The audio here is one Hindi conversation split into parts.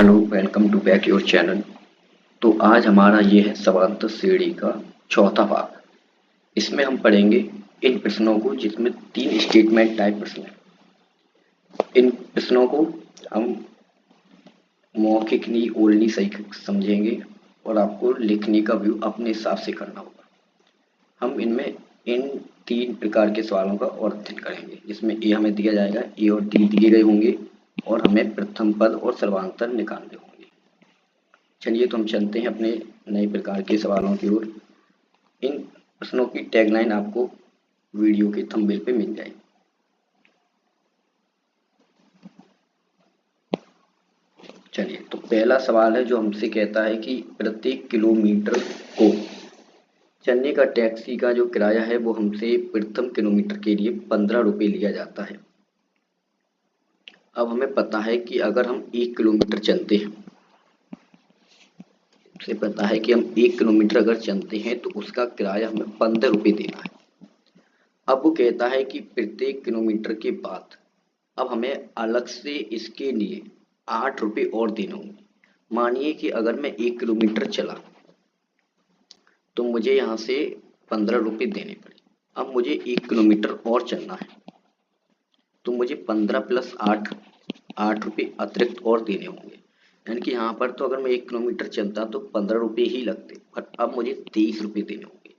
Hello, welcome to back your channel. तो आज हमारा ये है समांतर श्रेणी का चौथा भाग। इसमें हम पढ़ेंगे इन प्रश्नों को जिसमें 3 स्टेटमेंट टाइप प्रश्न हैं। इन प्रश्नों को हम मौखिक नहीं ओरली सही समझेंगे और आपको लिखने का व्यू अपने हिसाब से करना होगा। हम इनमें इन 3 प्रकार के सवालों का और अध्ययन करेंगे जिसमें ए हमें दिया जाएगा, ए और डी दिए गए होंगे और हमें प्रथम पद और सर्वांतर निकालने होंगे। चलिए तो हम चलते हैं अपने नए प्रकार के सवालों की ओर। इन प्रश्नों की टैगलाइन आपको वीडियो के थंबनेल पे मिल जाएगी। चलिए तो पहला सवाल है जो हमसे कहता है कि प्रत्येक किलोमीटर को चलने का टैक्सी का जो किराया है वो हमसे प्रथम किलोमीटर के लिए 15 रुपये लिया जाता है। अब हमें पता है कि अगर हम 1 किलोमीटर चलते हैं, से पता है कि हम 1 किलोमीटर अगर चलते हैं तो उसका किराया हमें 15 रुपये देना है। अब वो कहता है कि प्रत्येक किलोमीटर के बाद अब हमें अलग से इसके लिए 8 रुपये और देने होंगे। मानिए कि अगर मैं 1 किलोमीटर चला तो मुझे यहाँ से 15 रुपये देने पड़े। अब मुझे 1 किलोमीटर और चलना है तो मुझे 15 प्लस 8 रुपये अतिरिक्त और देने होंगे। यानी कि यहाँ पर तो अगर मैं 1 किलोमीटर चलता तो 15 रुपये ही लगते, पर अब मुझे 23 रुपये देने होंगे।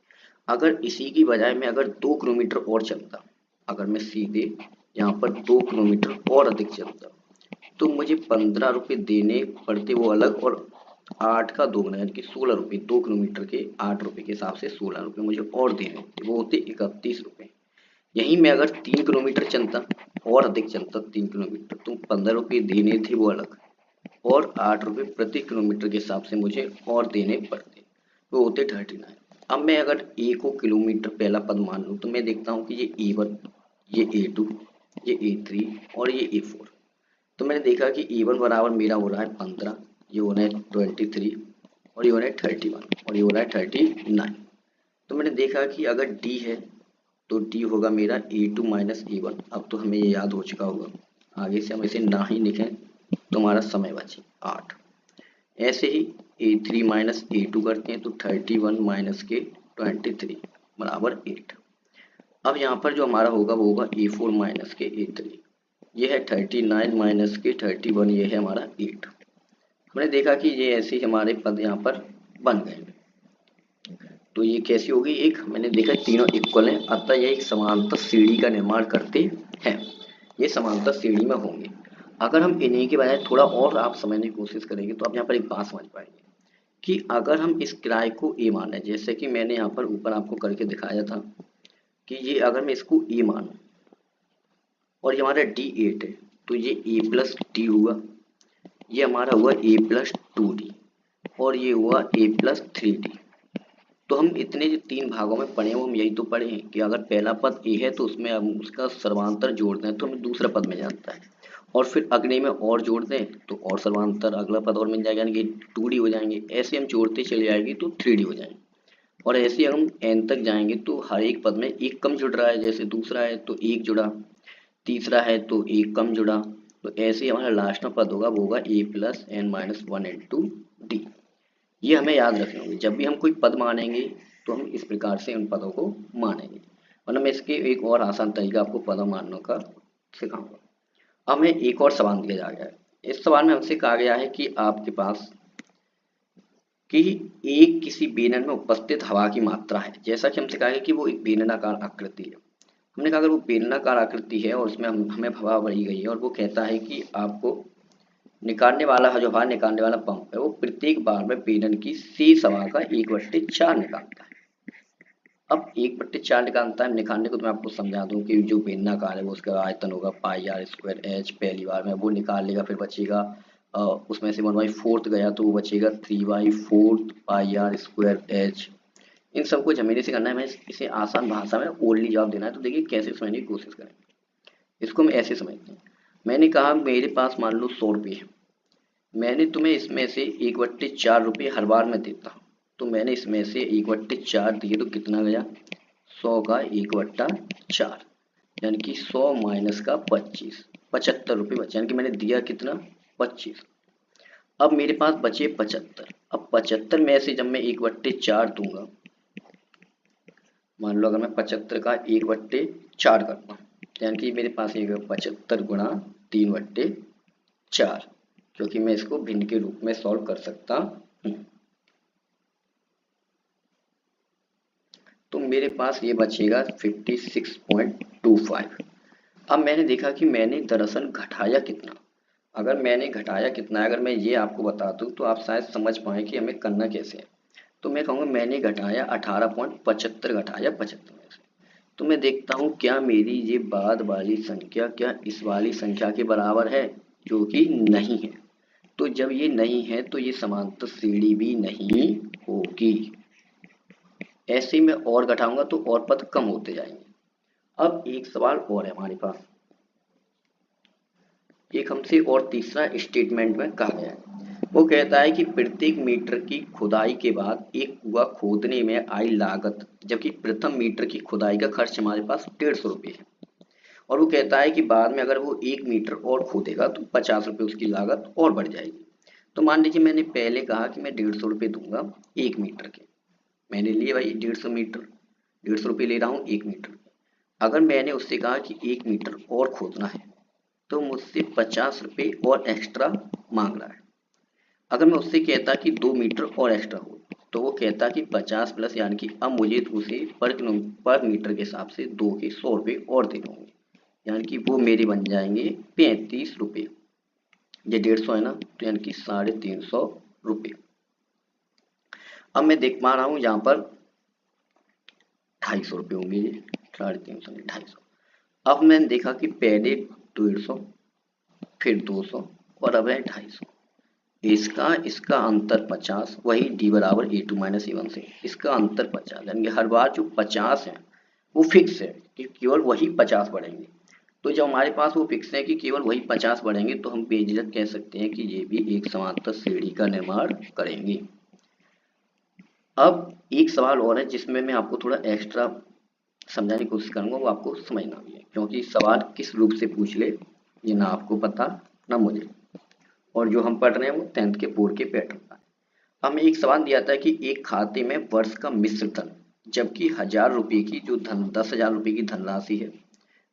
अगर इसी की बजाय मैं अगर 2 किलोमीटर और चलता, अगर मैं सीधे यहाँ पर 2 किलोमीटर और अधिक चलता तो मुझे 15 रुपये देने पड़ते वो अलग, और 8 का दोगुना यानी कि 16 रुपये। 2 किलोमीटर के 8 रुपये के हिसाब से 16 रुपये मुझे और देने होते, वो होते 31 रुपये। यहीं मैं अगर 3 किलोमीटर चलता और अधिक चलता 3 किलोमीटर तो 15 रुपये देने थे वो अलग, और 8 रुपये प्रति किलोमीटर के हिसाब से मुझे और देने पड़ते, वो होते 39। अब मैं अगर ए को किलोमीटर पहला पद मान लूँ तो मैं देखता हूँ कि ये E1, ये E2, ये E3 और ये E4। तो मैंने देखा कि E1 बराबर मेरा हो रहा है 15, ये हो रहा है 23 और ये हो रहा है 31 और ये हो रहा है 39। तो मैंने देखा कि अगर D है तो D होगा मेरा E2 माइनस E1। अब तो हमें ये याद हो चुका होगा, आगे से हम इसे ना ही लिखें तो हमारा समय बचे 8। ऐसे ही A3 माइनस A2 करते हैं तो 31 माइनस के 23 बराबर 8। अब यहाँ पर जो हमारा होगा वो होगा A4 माइनस के A3, ये है 39 माइनस के 31, ये है हमारा 8। हमने देखा कि ये ऐसे ही हमारे पद यहाँ पर बन गए। तो ये कैसी होगी, एक मैंने देखा तीनों इक्वल हैं, अतः ये एक समांतर श्रेणी का निर्माण करते हैं। ये समांतर श्रेणी में होंगे। अगर हम इन्हीं के बजाय थोड़ा और आप समझने की कोशिश करेंगे तो आप यहाँ पर एक बात समझ पाएंगे कि अगर हम इस किराए को ए माने, जैसे कि मैंने यहाँ पर ऊपर आपको करके दिखाया था कि ये अगर मैं इसको ए मानूं और ये हमारा D8 है तो ये ए प्लस डी हुआ, ये हमारा हुआ ए प्लस 2D और ये हुआ ए प्लस 3D। तो हम इतने जो 3 भागों में पढ़े हैं वो हम यही तो पढ़े हैं कि अगर पहला पद ए है तो उसमें हम उसका सर्वांतर जोड़ दें तो हमें दूसरा पद मिल जाता है, और फिर अगले में और जोड़ दें तो और सर्वांतर अगला पद और मिल जाएगा, यानी कि 2D हो जाएंगे। ऐसे हम जोड़ते चले जाएंगे तो 3D हो जाएंगे, और ऐसे हम n तक जाएंगे तो हर एक पद में एक कम जुड़ रहा है। जैसे दूसरा है तो एक जुड़ा, तीसरा है तो एक कम जुड़ा, तो ऐसे ही हमारा लास्ट में पद होगा वो होगा a plus n minus 1 into d. ये हमें याद रखना होगा, जब भी हम कोई पद मानेंगे तो हम इस प्रकार से उन पदों को मानेंगे। वरना मैं इसके एक और आसान तरीका आपको पद मानने का सिखाऊंगा। अब हमें एक और सवाल दिया जा गया है। इस सवाल में हमसे कहा गया है कि आपके पास कि एक किसी बेलन में उपस्थित हवा की मात्रा है। जैसा कि हमसे कहा है कि वो एक बेलनाकार आकृति है। हमने कहा अगर वो बेलनाकार आकृति है और उसमें हमें हवा भरी गई है और वो कहता है कि आपको निकालने वाला जो हवा निकालने वाला पंप है वो प्रत्येक बार में बेलन की शेष हवा का 1/4 निकालता है। अब 1/4 निकालता है, निकालने को तो मैं आपको समझा दूं कि जो बेलनाकार है वो उसका आयतन होगा πr²h। पहली बार में वो निकाल लेगा, फिर बचेगा उसमें से 1/4 गया तो वो बचेगा 3/4 πr²h। इन सबको झमेले से करना है, मैं इसे आसान भाषा में ओरली जवाब देना है। तो देखिए कैसे समझने की कोशिश करें। इसको हम ऐसे समझते हैं, मैंने कहा मेरे पास मान लो 100 रुपये है, मैंने तुम्हें इसमें से 1/4 रुपये हर बार में देता हूँ, तो मैंने इसमें से 1/4 दिए तो कितना गया 100 का 1/4, यानी कि 100 माइनस का 25, 75 रुपये बचे, यानी कि मैंने दिया कितना 25। अब मेरे पास बचे 75। अब 75 में से जब मैं 1/4 दूंगा, मान लो अगर मैं 75 का 1/4 करता हूँ, यानी कि मेरे पास ये 75 गुणा 3/4, क्योंकि मैं इसको भिन्न के रूप में सॉल्व कर सकता हूँ। तो मेरे पास ये बचेगा 56.25। अब मैंने देखा कि मैंने दरअसल घटाया कितना। अगर मैंने घटाया कितना है, अगर मैं ये आपको बता दूं तो आप शायद समझ पाए कि हमें करना कैसे है। तो मैं कहूँगा मैंने घटाया 18.75 घटाया 75 में से। तो मैं देखता हूँ क्या मेरी ये बाद वाली संख्या क्या इस वाली संख्या के बराबर है, जो कि नहीं है। तो जब ये नहीं है तो ये समांतर श्रेणी भी नहीं होगी। ऐसे ही मैं और घटाऊंगा तो और पद कम होते जाएंगे। अब एक सवाल और है हमारे पास, एक हमसे और तीसरा स्टेटमेंट में कहा गया है। वो कहता है कि प्रत्येक मीटर की खुदाई के बाद एक कुआं खोदने में आई लागत, जबकि प्रथम मीटर की खुदाई का खर्च हमारे पास 150 रुपये है। और वो कहता है कि बाद में अगर वो 1 मीटर और खोदेगा तो 50 रुपये उसकी लागत और बढ़ जाएगी। तो मान लीजिए मैंने पहले कहा कि मैं 150 रुपये दूंगा 1 मीटर के, मैंने लिए भाई 150 मीटर, 150 रुपये ले रहा हूँ 1 मीटर। अगर मैंने उससे कहा कि 1 मीटर और खोदना है तो मुझसे 50 रुपये और एक्स्ट्रा मांग रहा है। अगर मैं उससे कहता कि 2 मीटर और एक्स्ट्रा हो तो वो कहता कि 50 प्लस, यानी कि अब मुझे उसे पर मीटर के हिसाब से 2 के 100 रुपये और देने होंगे, यानी कि वो मेरे बन जाएंगे 35 रुपये। ये 150 है ना, तो यानी कि 350 रुपये। अब मैं देख पा रहा हूँ यहाँ पर 250 रुपये होंगे, ये 350 नहीं 250। अब मैंने देखा कि पहले 150, फिर 200 और अब है 250। इसका इसका अंतर 50, वही d बराबर a2 माइनस a1 से इसका अंतर 50, यानी कि हर बार जो 50 है वो फिक्स है कि केवल वही 50 बढ़ेंगे। तो जब हमारे पास वो फिक्स है कि केवल वही 50 बढ़ेंगे तो हम बेझिझक कह सकते हैं कि ये भी एक समांतर श्रेणी का निर्माण करेंगे। अब एक सवाल और है जिसमें मैं आपको थोड़ा एक्स्ट्रा समझाने की कोशिश करूंगा, वो आपको समझना भी है, क्योंकि सवाल किस रूप से पूछ ले ये ना आपको पता ना मुझे, और जो हम पढ़ रहे हैं वो 10th के बोर्ड के पैटर्न का। हमें एक सवाल दिया था कि एक खाते में वर्ष का मिश्र धन, जबकि 1000 रुपये की जो 10,000 रुपये की धनराशि है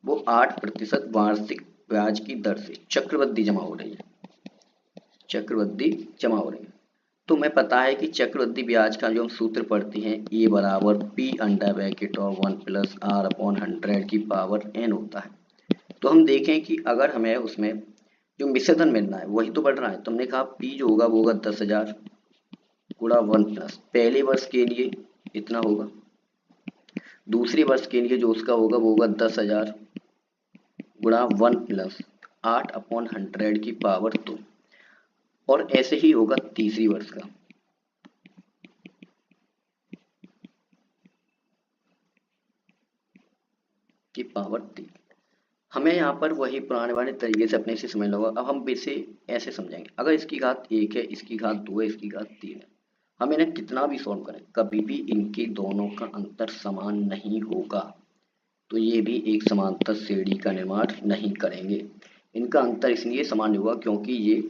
वो 8% वार्षिक ब्याज की दर से चक्रवृद्धि जमा हो रही है, चक्रवृद्धि जमा हो रही है। तो मैं पता है कि चक्रवृद्धि ब्याज का जो हम सूत्र पढ़ते हैं ए बराबर पी अंडर ब्रैकेट और 1 प्लस आर अपॉन 100 की पावर n होता है। तो हम देखें कि अगर हमें उसमें जो मिश्र धन मिलना है वही तो बढ़ रहा है, तो हमने कहा पी जो होगा वो होगा 10,000 गुणा 1 प्लस पहले वर्ष के लिए इतना होगा, दूसरे वर्ष के लिए जो उसका होगा वो होगा 10,000 गुणा 1 प्लस 8/100 की पावर 2, और ऐसे ही होगा तीसरी वर्ष का। की पावर 3। हमें यहाँ पर वही पुराने वाले तरीके से अपने से समझना होगा। अब हम इसे ऐसे समझेंगे, अगर इसकी घात 1 है, इसकी घात 2 है, इसकी घात 3 है, हम इन्हें कितना भी सॉल्व करें कभी भी इनके दोनों का अंतर समान नहीं होगा। तो ये भी एक समांतर श्रेणी का निर्माण नहीं करेंगे। इनका अंतर इसलिए समान नहीं होगा क्योंकि ये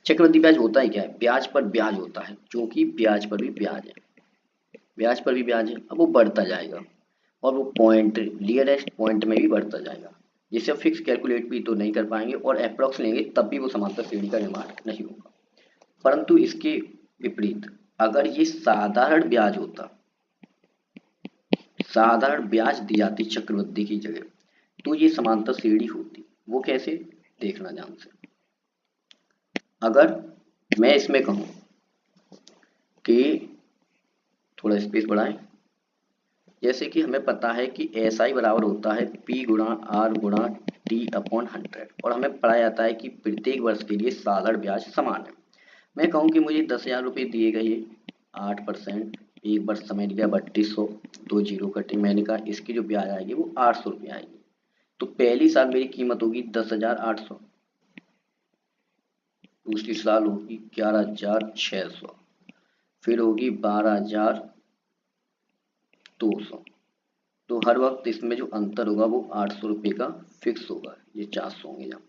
चक्रवृद्धि ब्याज होता है क्या है, ब्याज पर ब्याज होता है, क्योंकि ब्याज पर भी ब्याज है, ब्याज पर भी ब्याज है। अब वो बढ़ता जाएगा और वो पॉइंट नियरेस्ट पॉइंट में भी बढ़ता जाएगा, जिसे आप फिक्स कैलकुलेट भी तो नहीं कर पाएंगे और अप्रॉक्स लेंगे तब भी वो समांतर श्रेणी का निर्माण नहीं होगा। परंतु इसके विपरीत अगर ये साधारण ब्याज होता, साधारण ब्याज दी जाती चक्रवृद्धि की जगह, तो ये समांतर श्रेणी होती। वो कैसे, देखना ध्यान से। अगर मैं इसमें कहूं कि थोड़ा स्पेस बढ़ाएं, जैसे कि हमें पता है कि SI बराबर होता है P गुणा R गुणा T/100, और हमें पढ़ाया जाता है कि प्रत्येक वर्ष के लिए साधारण ब्याज समान है। मैं कहूँ कि मुझे 10,000 रुपये दिए गए, 8%, एक वर्ष समय लिया 3200, 2 जीरो कटे, मैंने कहा इसकी जो ब्याज आएगी वो 800 रुपये आएगी। तो पहली साल मेरी कीमत होगी 10,800, दूसरी साल होगी 11,600, फिर होगी 12,200। तो हर वक्त इसमें जो अंतर होगा वो 800 रुपये का फिक्स होगा, ये 400 होंगे यहाँ।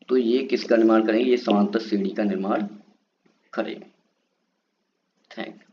तो ये किसका निर्माण करेंगे, ये समांतर श्रेणी का निर्माण करें। Thank you.